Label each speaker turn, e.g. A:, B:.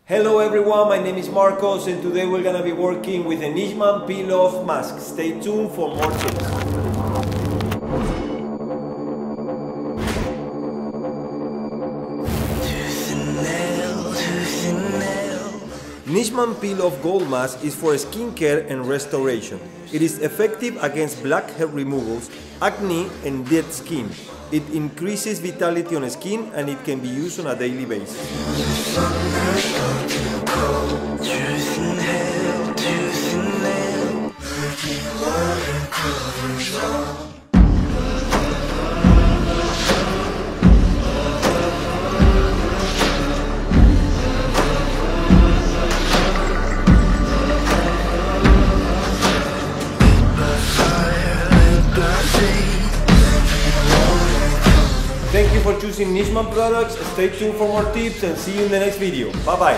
A: Hello everyone, my name is Marcos and today we're gonna be working with a Nishman peel-off mask. Stay tuned for more tips. Nishman peel-off gold mask is for skincare and restoration. It is effective against blackhead removals, acne and dead skin. It increases vitality on skin and it can be used on a daily basis. Thank you for choosing Nishman products. Stay tuned for more tips and see you in the next video. Bye bye.